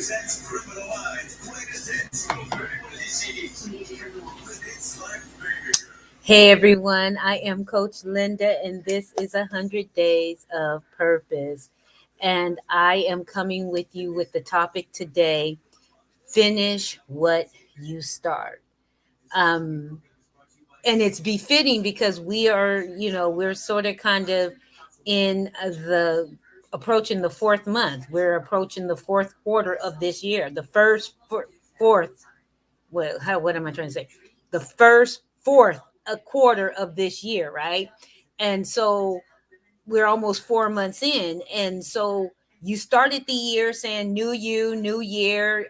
presents Criminal Minds Greatest Hits. Hey everyone, I am Coach Linda, and this is 100 Days of Purpose. And I am coming with you with the topic today: finish what you start. Um, and it's befitting because we are, we're sort of kind of in the approaching the fourth month. We're approaching the fourth quarter of this year. The first fourth, well, what am I trying to say? The first fourth a quarter of this year, right? And so we're almost 4 months in, and so you started the year saying new you, new year.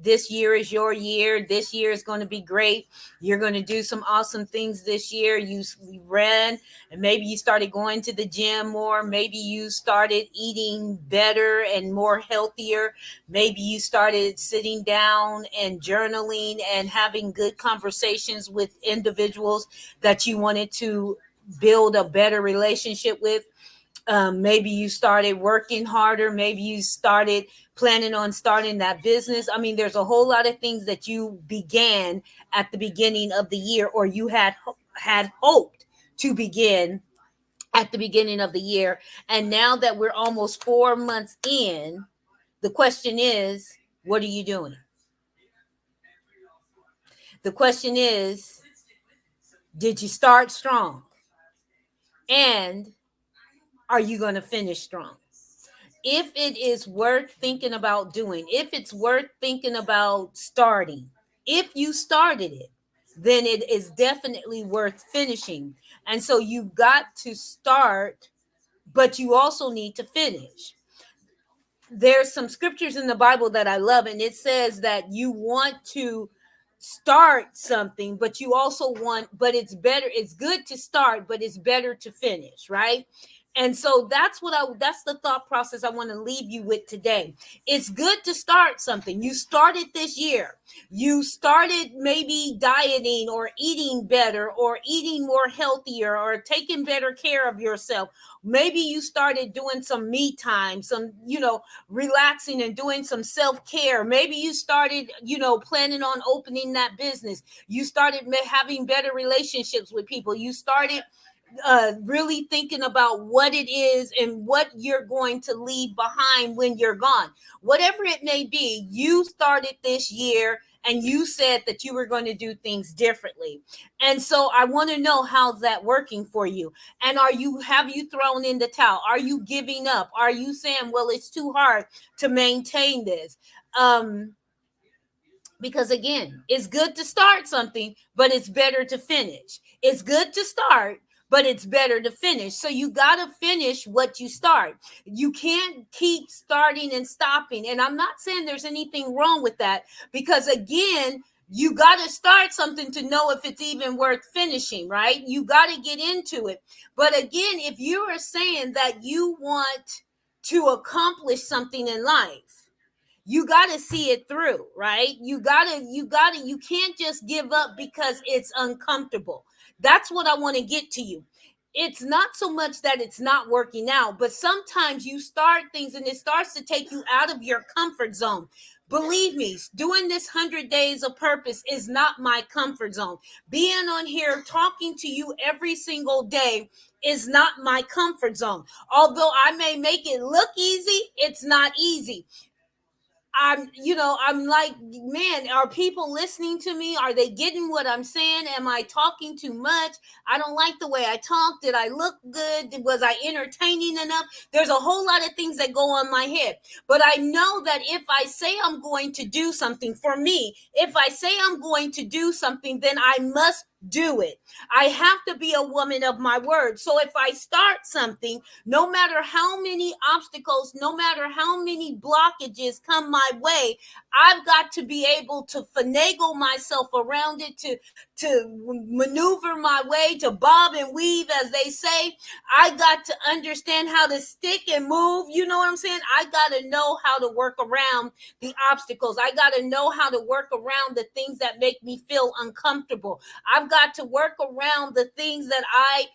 This year is your year. This year is going to be great. You're going to do some awesome things this year. You ran, and maybe you started going to the gym more. Maybe you started eating better and more healthier. Maybe you started sitting down and journaling and having good conversations with individuals that you wanted to build a better relationship with. Maybe you started working harder. Maybe you started planning on starting that business. I mean, there's a whole lot of things that you began at the beginning of the year, or you had hoped to begin at the beginning of the year. And now that we're almost 4 months in, the question is, what are you doing? The question is, did you start strong? And are you going to finish strong? If it is worth thinking about doing, if it's worth thinking about starting, if you started it, then it is definitely worth finishing. And so you've got to start, but you also need to finish. There's some scriptures in the Bible that I love, and it says that you want to start something, but you also but it's good to start, but it's better to finish, right? And so that's the thought process I want to leave you with today. It's good to start something. You started this year. You started maybe dieting or eating better or eating more healthier or taking better care of yourself. Maybe you started doing some me time, some, relaxing and doing some self-care. Maybe you started, planning on opening that business. You started having better relationships with people. You started really thinking about what it is and what you're going to leave behind when you're gone. Whatever it may be, you started this year and you said that you were going to do things differently. And so I want to know, how's that working for you? And have you thrown in the towel? Are you giving up? Are you saying, well, it's too hard to maintain this? Because again, it's good to start something, but it's better to finish. It's good to start, but it's better to finish. So you got to finish what you start. You can't keep starting and stopping. And I'm not saying there's anything wrong with that, because again, you got to start something to know if it's even worth finishing, right? You got to get into it. But again, if you are saying that you want to accomplish something in life, you got to see it through, right? You can't just give up because it's uncomfortable. That's what I want to get to you. It's not so much that it's not working out, but sometimes you start things and it starts to take you out of your comfort zone. Believe me, doing this 100 days of purpose is not my comfort zone. Being on here talking to you every single day is not my comfort zone. Although I may make it look easy, it's not easy. I'm like, man, are people listening to me? Are they getting what I'm saying? Am I talking too much? I don't like the way I talk. Did I look good? Was I entertaining enough? There's a whole lot of things that go on my head. But I know that if I say I'm going to do something, for me, if I say I'm going to do something, then I must do it. I have to be a woman of my word. So if I start something, no matter how many obstacles, no matter how many blockages come my way, I've got to be able to finagle myself around it, to maneuver my way, to bob and weave, as they say. I got to understand how to stick and move. You know what I'm saying? I got to know how to work around the obstacles. I got to know how to work around the things that make me feel uncomfortable. I've I've got to work around the things that I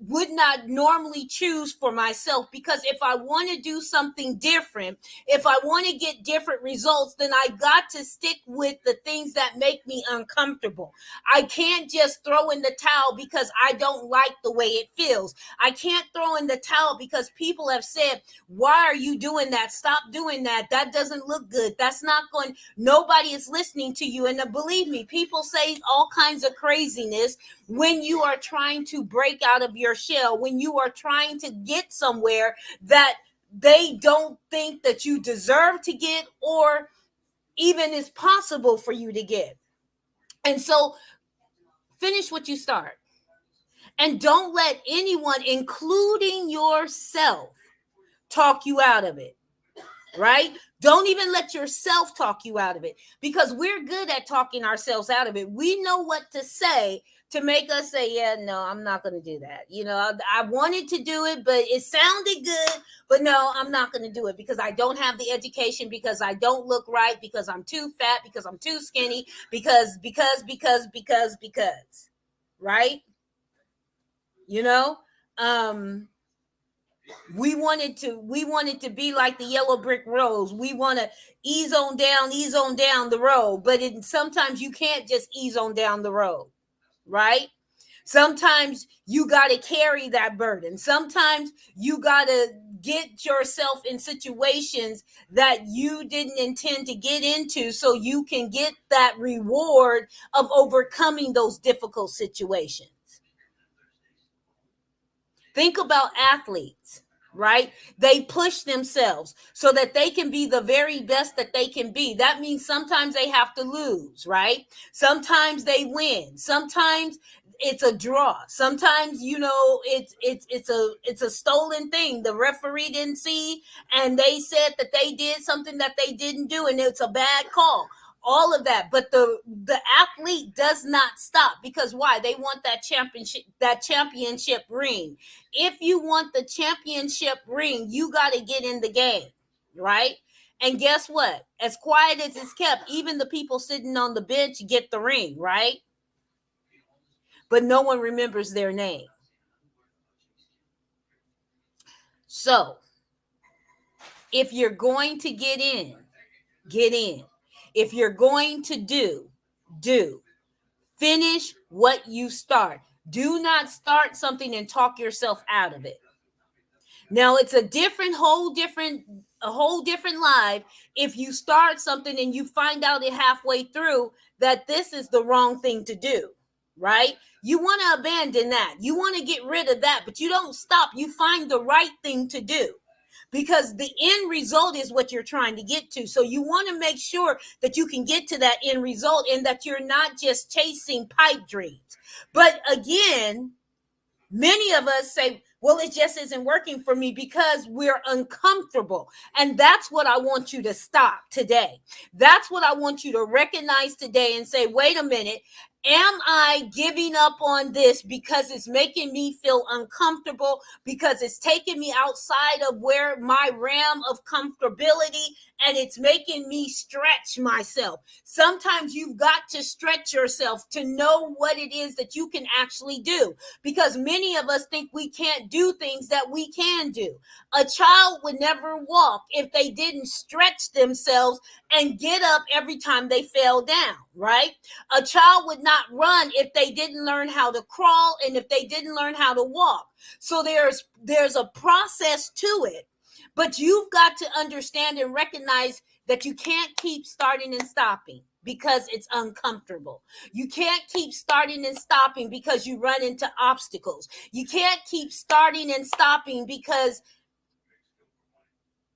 would not normally choose for myself, because if I want to do something different, if I want to get different results, then I got to stick with the things that make me uncomfortable. I can't just throw in the towel because I don't like the way it feels. I can't throw in the towel because people have said, why are you doing that? Stop doing that. That doesn't look good. That's not going, nobody is listening to you. And believe me, people say all kinds of craziness when you are trying to break out of your shell, when you are trying to get somewhere that they don't think that you deserve to get or even is possible for you to get. And so finish what you start. And don't let anyone, including yourself, talk you out of it. Right? Don't even let yourself talk you out of it, because we're good at talking ourselves out of it. We know what to say to make us say, yeah, no, I'm not going to do that. You know, I wanted to do it, but it sounded good, but no, I'm not going to do it because I don't have the education, because I don't look right, because I'm too fat, because I'm too skinny, because, right? You know, we wanted to be like the yellow brick roads. We want to ease on down the road, but sometimes you can't just ease on down the road, right? Sometimes you got to carry that burden. Sometimes you got to get yourself in situations that you didn't intend to get into so you can get that reward of overcoming those difficult situations. Think about athletes, right? They push themselves so that they can be the very best that they can be. That means sometimes they have to lose, right? Sometimes they win. Sometimes it's a draw. Sometimes, you know, it's a stolen thing. The referee didn't see, and they said that they did something that they didn't do, and it's a bad call. All of that, but the athlete does not stop, because why? They want that championship ring. If you want the championship ring, you got to get in the game, right? And guess what? As quiet as it's kept, even the people sitting on the bench get the ring, right? But no one remembers their name. So if you're going to get in, get in. If you're going to do. Finish what you start. Do not start something and talk yourself out of it. Now it's a whole different life if you start something and you find out it halfway through that this is the wrong thing to do, right? You want to abandon that. You want to get rid of that, but you don't stop. You find the right thing to do, because the end result is what you're trying to get to. So you want to make sure that you can get to that end result and that you're not just chasing pipe dreams. But again, many of us say, well, it just isn't working for me because we're uncomfortable. And that's what I want you to stop today. That's what I want you to recognize today and say, wait a minute. Am I giving up on this because it's making me feel uncomfortable, because it's taking me outside of where my realm of comfortability, and it's making me stretch myself? Sometimes you've got to stretch yourself to know what it is that you can actually do, because many of us think we can't do things that we can do. A child would never walk if they didn't stretch themselves and get up every time they fell down, right? A child would not run if they didn't learn how to crawl and if they didn't learn how to walk. So there's a process to it, but you've got to understand and recognize that you can't keep starting and stopping because it's uncomfortable. You can't keep starting and stopping because you run into obstacles. You can't keep starting and stopping because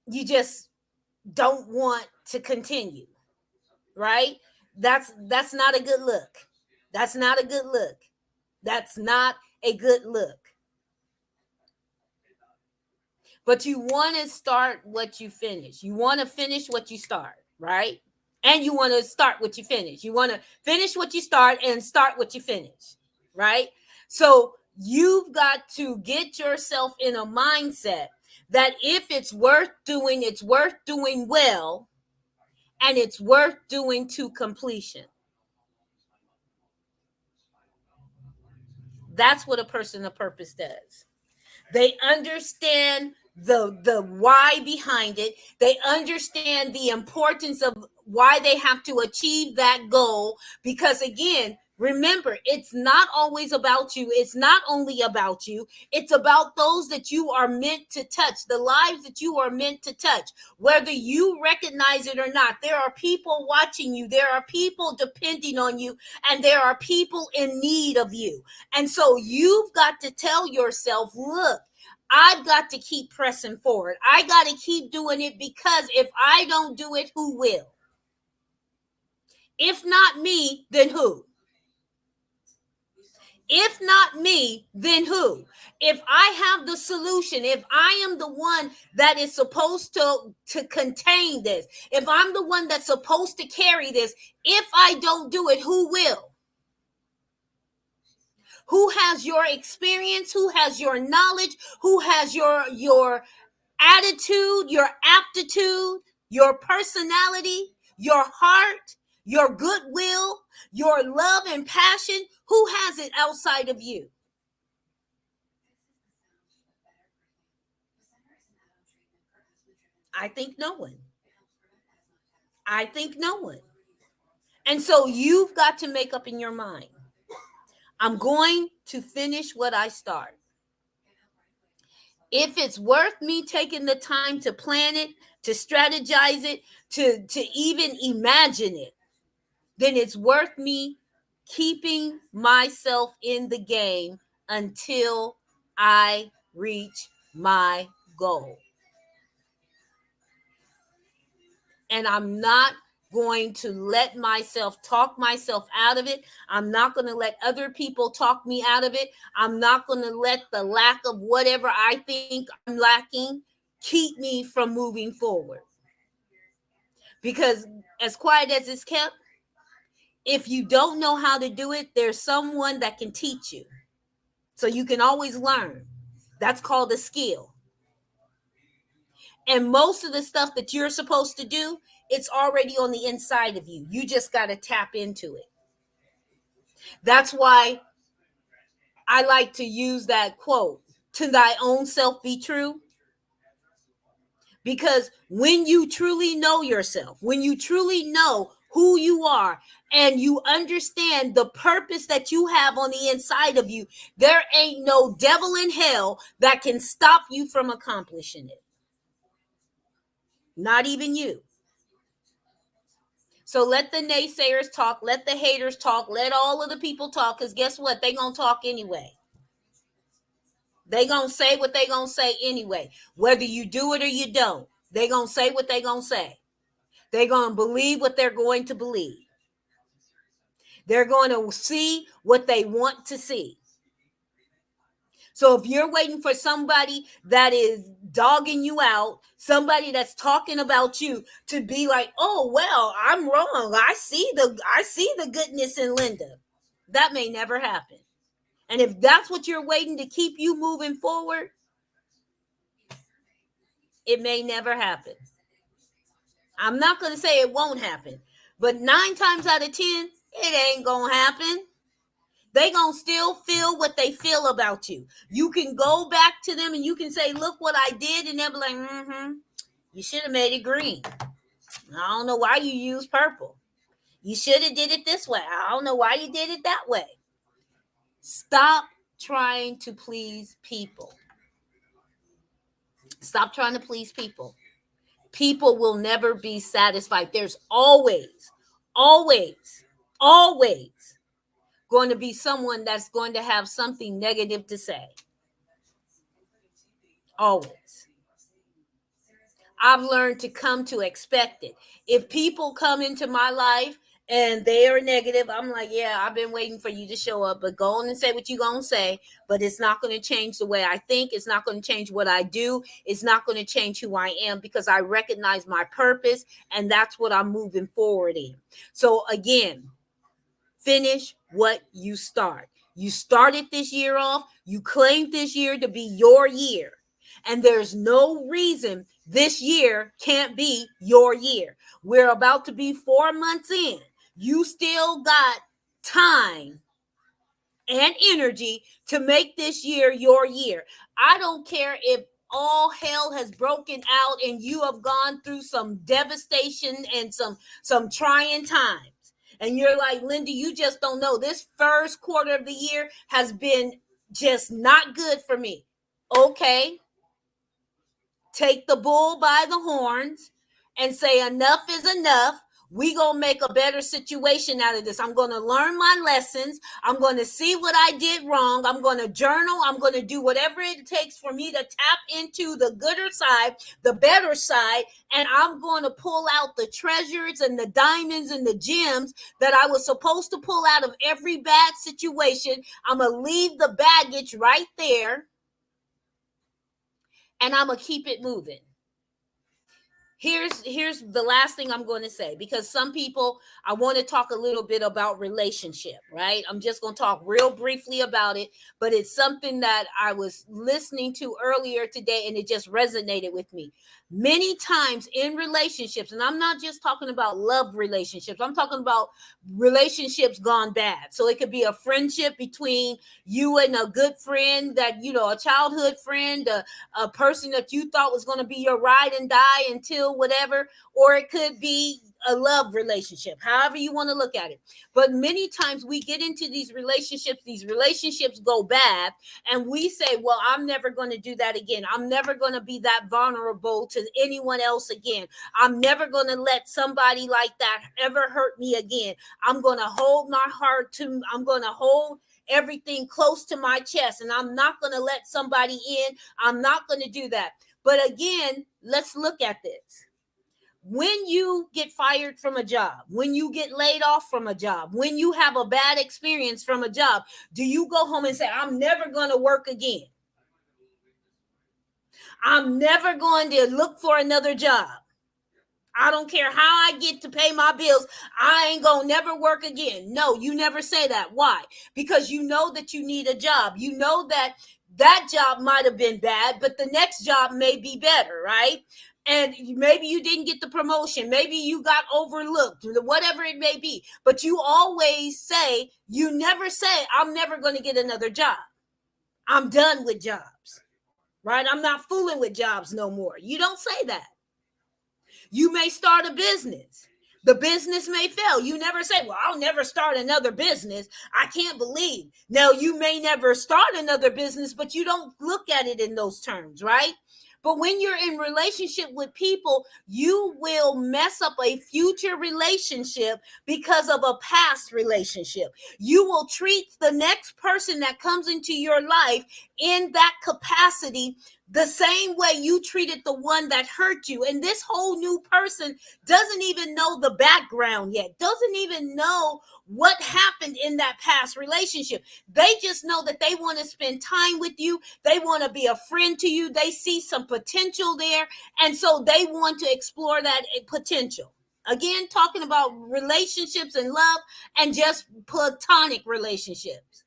you just don't want to continue, right? That's not a good look. That's not a good look. That's not a good look. But you want to start what you finish. You want to finish what you start, right? And you want to start what you finish. You want to finish what you start and start what you finish, right? So you've got to get yourself in a mindset that if it's worth doing well, and it's worth doing to completion. That's what a person of purpose does. They understand the why behind it. They understand the importance of why they have to achieve that goal. Because again, remember, it's not always about you. It's not only about you. It's about those that you are meant to touch, the lives that you are meant to touch, whether you recognize it or not. There are people watching you. There are people depending on you, and there are people in need of you. And so you've got to tell yourself, look, I've got to keep pressing forward. I got to keep doing it, because if I don't do it, who will? If not me, then who? If not me, then who? If I have the solution, if I am the one that is supposed to contain this, if I'm the one that's supposed to carry this, if I don't do it, who will? Who has your experience? Who has your knowledge? Who has your attitude, your aptitude, your personality, your heart, your goodwill, your love and passion? Who has it outside of you? I think no one. I think no one. And so you've got to make up in your mind, I'm going to finish what I start. If it's worth me taking the time to plan it, to strategize it, to even imagine it, then it's worth me keeping myself in the game until I reach my goal. And I'm not going to let myself talk myself out of it. I'm not going to let other people talk me out of it. I'm not going to let the lack of whatever I think I'm lacking keep me from moving forward. Because as quiet as it's kept, if you don't know how to do it, there's someone that can teach you. So you can always learn. That's called a skill. And most of the stuff that you're supposed to do, it's already on the inside of you. You just got to tap into it. That's why I like to use that quote, to thy own self be true. Because when you truly know yourself, when you truly know who you are, and you understand the purpose that you have on the inside of you, there ain't no devil in hell that can stop you from accomplishing it. Not even you. So let the naysayers talk, let the haters talk, let all of the people talk, because guess what? They gonna talk anyway. They gonna say what they gonna say anyway. Whether you do it or you don't, they gonna say what they gonna say. They gonna believe what they're going to believe. They're going to see what they want to see. So if you're waiting for somebody that is dogging you out, somebody that's talking about you to be like, oh, well, I'm wrong. I see the goodness in Linda. That may never happen. And if that's what you're waiting to keep you moving forward, it may never happen. I'm not going to say it won't happen, but 9 times out of 10, it ain't going to happen. They gonna still feel what they feel about you. You can go back to them and you can say, look what I did, and they'll be like, you should have made it green. I don't know why you used purple. You should have did it this way. I don't know why you did it that way. Stop trying to please people. Stop trying to please people. People will never be satisfied. There's always, always, always going to be someone that's going to have something negative to say. Always. I've learned to come to expect it. If people come into my life and they are negative, I'm like, yeah, I've been waiting for you to show up, but go on and say what you're going to say. But it's not going to change the way I think. It's not going to change what I do. It's not going to change who I am, because I recognize my purpose, and that's what I'm moving forward in. So again, finish what you start. You started this year off. You claimed this year to be your year. And there's no reason this year can't be your year. We're about to be 4 months in. You still got time and energy to make this year your year. I don't care if all hell has broken out and you have gone through some devastation and some trying times. And you're like, Linda, you just don't know. This first quarter of the year has been just not good for me. Okay. Take the bull by the horns and say enough is enough. We gonna make a better situation out of this. I'm gonna learn my lessons. I'm gonna see what I did wrong. I'm gonna journal. I'm gonna do whatever it takes for me to tap into the gooder side, the better side, and I'm gonna pull out the treasures and the diamonds and the gems that I was supposed to pull out of every bad situation. I'm gonna leave the baggage right there, and I'm gonna keep it moving. Here's the last thing I'm going to say, because some people, I want to talk a little bit about relationship, right? I'm just going to talk real briefly about it, but it's something that I was listening to earlier today and it just resonated with me. Many times in relationships, and I'm not just talking about love relationships, I'm talking about relationships gone bad. So it could be a friendship between you and a good friend that, a childhood friend, a person that you thought was going to be your ride and die until whatever, or it could be a love relationship, however you want to look at it. But many times we get into these relationships go bad, and we say, well, I'm never going to do that again. I'm never going to be that vulnerable to anyone else again. I'm never going to let somebody like that ever hurt me again. I'm going to hold my heart I'm going to hold everything close to my chest, and I'm not going to let somebody in. I'm not going to do that. But again, let's look at this. When you get fired from a job, when you get laid off from a job, when you have a bad experience from a job, do you go home and say, I'm never going to work again? I'm never going to look for another job. I don't care how I get to pay my bills. I ain't going to never work again. No, you never say that. Why? Because you know that you need a job. You know that job might have been bad, but the next job may be better, right? And maybe you didn't get the promotion. Maybe you got overlooked, whatever it may be. But you always say, you never say, I'm never going to get another job. I'm done with jobs, right? I'm not fooling with jobs no more. You don't say that. You may start a business. The business may fail. You never say, well, I'll never start another business. I can't believe. Now, you may never start another business, but you don't look at it in those terms, right? But when you're in relationship with people, you will mess up a future relationship because of a past relationship. You will treat the next person that comes into your life in that capacity the same way you treated the one that hurt you. And this whole new person doesn't even know the background yet, doesn't even know what happened in that past relationship. They just know that they want to spend time with you. They want to be a friend to you. They see some potential there. And so they want to explore that potential. Again, talking about relationships and love and just platonic relationships.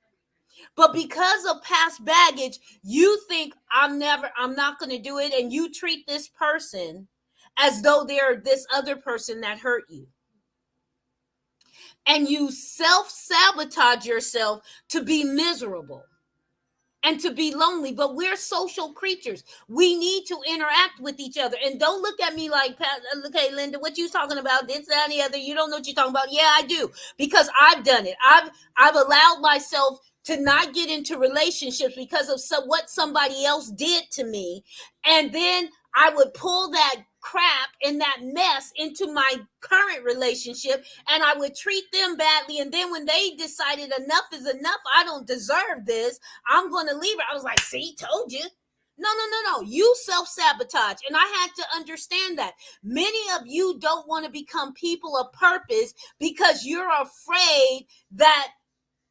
But because of past baggage, you think I'm not going to do it. And you treat this person as though they're this other person that hurt you. And you self-sabotage yourself to be miserable and to be lonely. But we're social creatures. We need to interact with each other. And don't look at me like, okay, Linda, what you talking about? This, that, and the other. You don't know what you're talking about. Yeah, I do. Because I've done it. I've allowed myself to not get into relationships because of what somebody else did to me. And then I would pull that crap and that mess into my current relationship, and I would treat them badly. And then when they decided enough is enough, I don't deserve this, I'm going to leave her, I was like, see, told you. No. You self-sabotage. And I had to understand that. Many of you don't want to become people of purpose because you're afraid that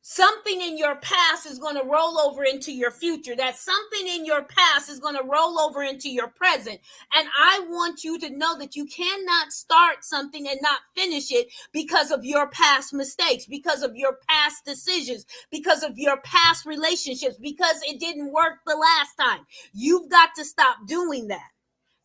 something in your past is going to roll over into your future, that something in your past is going to roll over into your present. And I want you to know that you cannot start something and not finish it because of your past mistakes, because of your past decisions, because of your past relationships, because it didn't work the last time. You've got to stop doing that.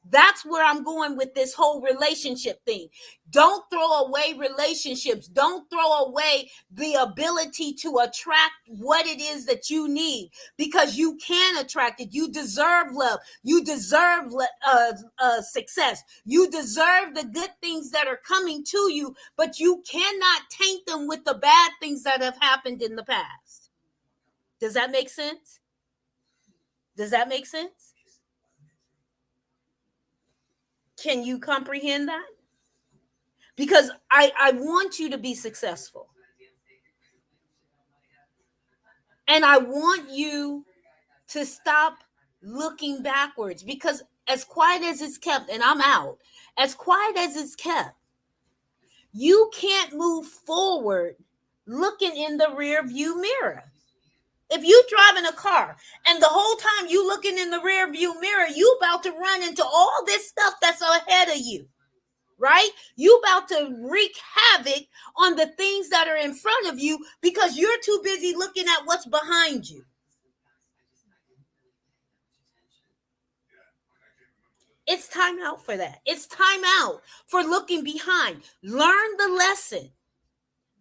That's where I'm going with this whole relationship thing. Don't throw away relationships. Don't throw away the ability to attract what it is that you need, because you can attract it. You deserve love. You deserve success. You deserve the good things that are coming to you, but you cannot taint them with the bad things that have happened in the past. Does that make sense? Does that make sense? Can you comprehend that? Because I want you to be successful. And I want you to stop looking backwards, because as quiet as it's kept, and I'm out, as quiet as it's kept, you can't move forward looking in the rear view mirror. If you driving a car and the whole time you looking in the rear view mirror, you about to run into all this stuff that's ahead of you, right? You about to wreak havoc on the things that are in front of you because you're too busy looking at what's behind you. It's time out for that. It's time out for looking behind. Learn the lesson.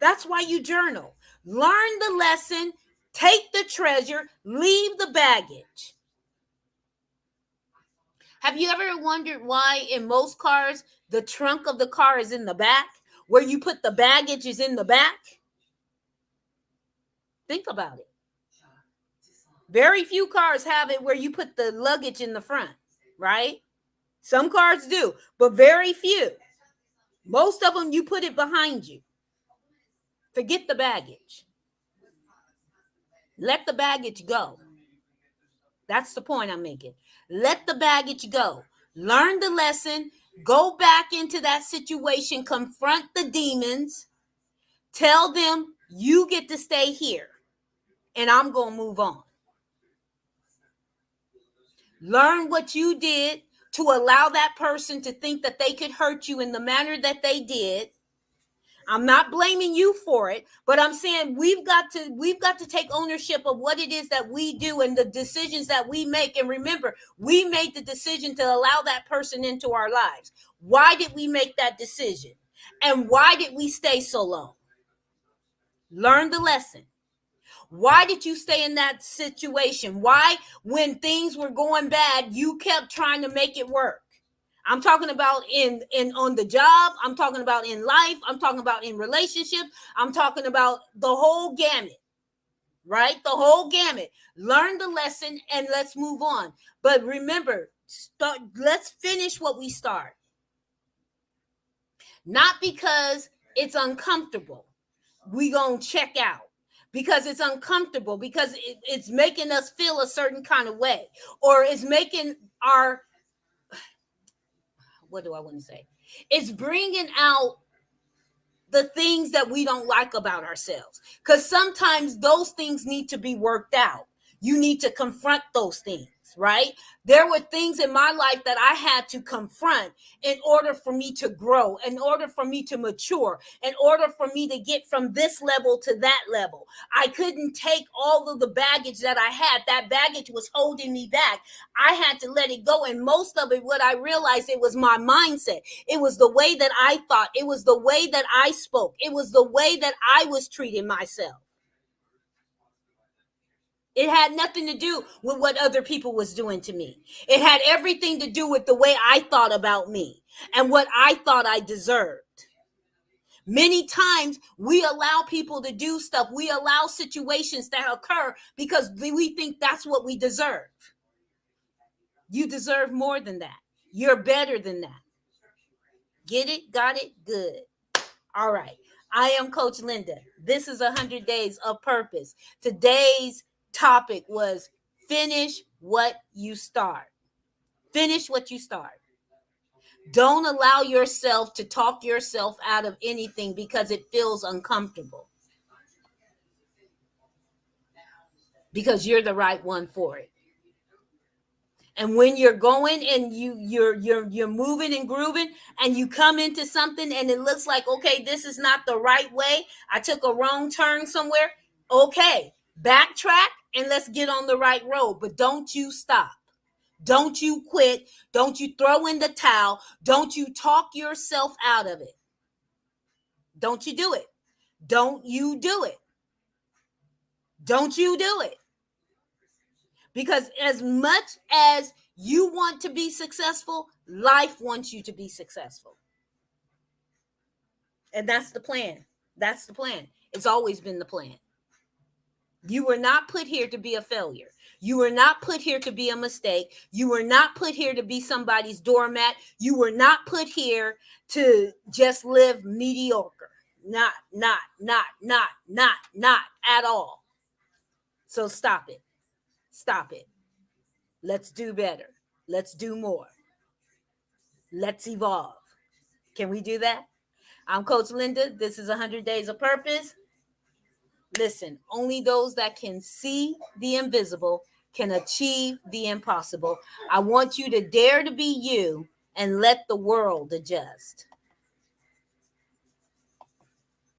That's why you journal. Learn the lesson, take the treasure, leave the baggage. Have you ever wondered why in most cars, the trunk of the car is in the back? Where you put the baggage is in the back? Think about it. Very few cars have it where you put the luggage in the front, right? Some cars do, but very few. Most of them, you put it behind you. Forget the baggage. Let the baggage go. That's the point I'm making. Let the baggage go. Learn the lesson. Go back into that situation. Confront the demons. Tell them you get to stay here and I'm going to move on. Learn what you did to allow that person to think that they could hurt you in the manner that they did. I'm not blaming you for it, but I'm saying we've got to take ownership of what it is that we do and the decisions that we make. And remember, we made the decision to allow that person into our lives. Why did we make that decision? And why did we stay so long? Learn the lesson. Why did you stay in that situation? Why, when things were going bad, you kept trying to make it work? I'm talking about in on the job. I'm talking about in life. I'm talking about in relationships. I'm talking about the whole gamut, right? The whole gamut. Learn the lesson and let's move on. But remember, let's finish what we start. Not because it's uncomfortable. We gonna check out. Because it's uncomfortable, because it's making us feel a certain kind of way, or it's making our, what do I want to say? It's bringing out the things that we don't like about ourselves. Because sometimes those things need to be worked out. You need to confront those things, right? There were things in my life that I had to confront in order for me to grow, in order for me to mature, in order for me to get from this level to that level. I couldn't take all of the baggage that I had. That baggage was holding me back. I had to let it go. And most of it, what I realized, it was my mindset. It was the way that I thought. It was the way that I spoke. It was the way that I was treating myself. It had nothing to do with what other people was doing to me. It had everything to do with the way I thought about me and what I thought I deserved. Many times we allow people to do stuff. We allow situations to occur because we think that's what we deserve. You deserve more than that. You're better than that. Get it? Got it? Good. All right. I am Coach Linda. This is 100 Days of Purpose. Today's topic was finish what you start. Finish what you start. Don't allow yourself to talk yourself out of anything because it feels uncomfortable. Because you're the right one for it. And when you're going and you're moving and grooving and you come into something and it looks like, okay, this is not the right way. I took a wrong turn somewhere. Okay, backtrack and let's get on the right road. But don't you stop. Don't you quit. Don't you throw in the towel. Don't you talk yourself out of it. Don't you do it. Don't you do it. Don't you do it. Because as much as you want to be successful, life wants you to be successful. And that's the plan. That's the plan. It's always been the plan. You were not put here to be a failure. You were not put here to be a mistake. You were not put here to be somebody's doormat. You were not put here to just live mediocre. Not at all. So stop it. Stop it. Let's do better. Let's do more. Let's evolve. Can we do that? I'm Coach Linda. This is 100 Days of Purpose. Listen, only those that can see the invisible can achieve the impossible. I want you to dare to be you and let the world adjust.